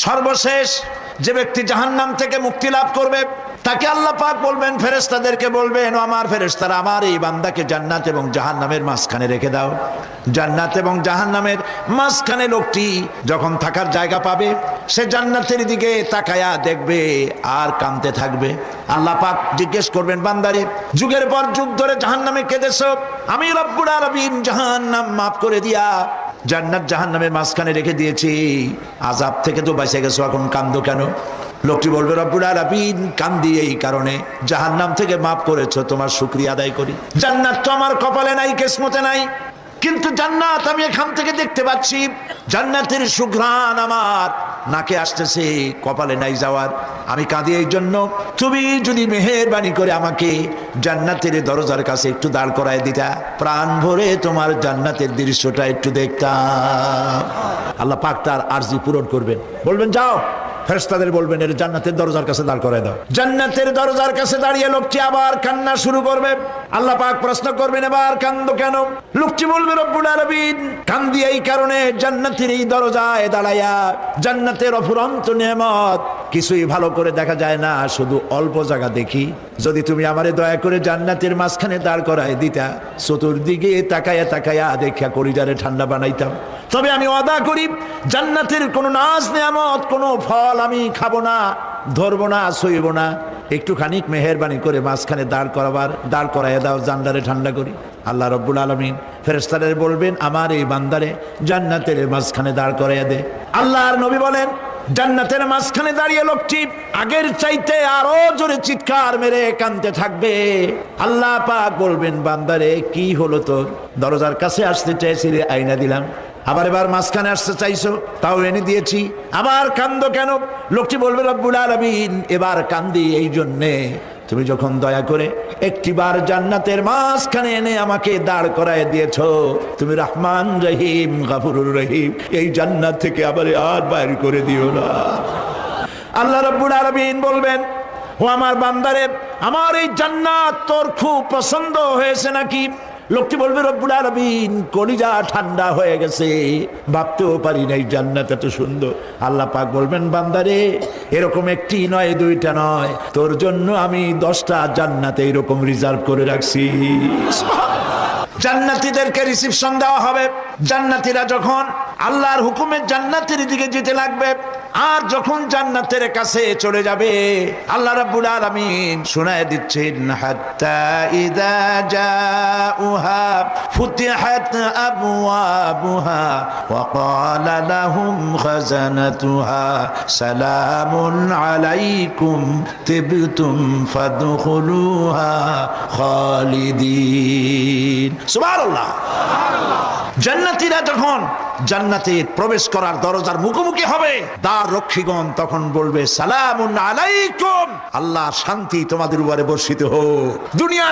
সর্বশেষ যে ব্যক্তি জাহান্নাম থেকে মুক্তি লাভ করবে তাকে আল্লাহ পাক বলবেন, ফেরেশতাদেরকে বলবেন, ও আমার ফেরেশতারা, আমার এই বান্দাকে জান্নাত এবং জাহান্নামের মাঝখানে রেখে দাও। জান্নাত এবং জাহান্নামের মাঝখানে লোকটি যখন থাকার জায়গা পাবে, সে জান্নাতের দিকে তাকায়া দেখবে আর কাঁদতে থাকবে। আল্লাহ পাক জিজ্ঞেস করবেন, বান্দারে, যুগের পর যুগ ধরে জাহান্নামে কেঁদেছো, আমি রব্বুল আলামিন জাহান্নাম মাফ করে দিয়া জান্নাত জাহান্নামের মাঝখানে রেখে দিয়েছি, আযাব থেকে তো বেঁচে গেছো, এখন কান্দো কেন? লোকটি বলবে, রব্বুল আলামিন কান্দি এই কারণে, জাহান্নাম থেকে মাফ করেছো, তোমার শুকরিয়া আদায় করি। জান্নাত তো আমার কপালে নাই, কিসমতে নাই, কিন্তু জান্নাত আমি এখান থেকে দেখতে পাচ্ছি, জান্নাতের সুঘ্রাণ আমার নাকে আসতেছে, কপালে নাই যাওয়ার। আমি কাঁদি এই জন্য, তুমি যদি মেহেরবানি করে আমাকে জান্নাতের দরজার কাছে একটু দাঁড় করায় দিতা, প্রাণ ভরে তোমার জান্নাতের দৃশ্যটা একটু দেখতাম। আল্লাহ পাক তার আরজি পূরণ করবেন, বলবেন যাও। ফেরেশতাদের বলবেন, এর জান্নাতের দরজার কাছে দাঁড় করায় দাও। জান্নাতের দরজার কাছে দাঁড়িয়ে লোকটি আবার কান্না শুরু করবে। আল্লাহ পাক প্রশ্ন করবেন, এবার কান্দো কেন? লোকটি বলবে, রব্বুল আলামিন কান্দি এই কারণে, জান্নাতের এই দরজায় দাঁড়াইয়া জান্নাতের অফুরন্ত নেয়ামত কিছুই ভালো করে দেখা যায় না, শুধু অল্প জায়গা দেখি। যদি তুমি আমারে দয়া করে জান্নাতের মাঝখানে দাঁড় করায় দিতা, চতুর্দিকে তাকায়া তাকায়া দেখা কলিজারে ঠান্ডা বানাইতাম। তবে আমি ওয়াদা করি, জান্নাতের কোনো নাজ নেয়ামত, কোনো ফল আমি খাবো না, ধরবো না, সইব না। একটুখানি মেহেরবানি করে মাঝখানে দাঁড় করাইয়া দাও, জান্নারে ঠান্ডা করি। আল্লাহ রব্বুল আলামিন ফেরেশতাদের বলবেন, আমার এই বান্দারে জান্নাতের মাঝখানে দাঁড় করাইয়া দে। আল্লাহর নবী বলেন, জান্নাতের মাঝখানে দাঁড়িয়ে লোকটি আগের চাইতে আরো জোরে চিৎকার মেরে কাঁদতে থাকবে। আল্লাহ পাক বলবেন, বান্দারে কি হলো তোর? দরজার কাছে আসতে চাইছিলে, আইনা দিলাম। এবার মাঝখানে আসতে চাইছো, তাও এনে দিয়েছি, আবার কান্দো কেন? লোকটি বলবে, রব্বুল আলামিন এবার কান্দি এই জন্যে, তুমি যখন দয়া করে একটিবার জান্নাতের মাঝখানে এনে আমাকে দাঁড় করায় দিয়েছো, তুমি রহমান রহিম গফুরুর রহিম, এই জান্নাত থেকে আবার আর বাইর করে দিও না। আল্লাহ রব্বুল আলামিন বলবেন, ও আমার বান্দারে, আমার এই জান্নাত তোর খুব পছন্দ হয়েছে নাকি? লোকটি বলবে, রব্বুল আলামিন কলিজা ঠান্ডা হয়ে গেছে, ভাবতেও পারি নাই জান্নাত এত সুন্দর। আল্লাহ পাক বলবেন, বান্দারে, এরকম একটি নয়, দুইটা নয়, তোর জন্য আমি 10টা জান্নাতে এরকম রিজার্ভ করে রাখছি। জান্নাতীদেরকে রিসিপশন দেওয়া হবে। জান্নাতীরা যখন আল্লাহর হুকুমে জান্নাতের দিকে যেতে লাগবে, আর যখন জান্নাতের কাছে চলে যাবে, আল্লাহ রাব্বুল আলামিন শোনায় দিচ্ছেন, হাত্তা ইযা জাউহা ফুতিহাত আবওয়াবুহা ওয়া ক্বালা লাহুম খাজানাতুহা সালামুন আলাইকুম তিবতুম ফাদখুলুহা খালিদিন। সুবহানাল্লাহ। জান্নাতীরা যখন জান্নাতে প্রবেশ করার দরজার মুখোমুখি হবে, দ্বার রক্ষীগণ তখন বলবে, সালামুন আলাইকুম, আল্লাহর শান্তি তোমাদের উপরে বর্ষিত হোক। দুনিয়া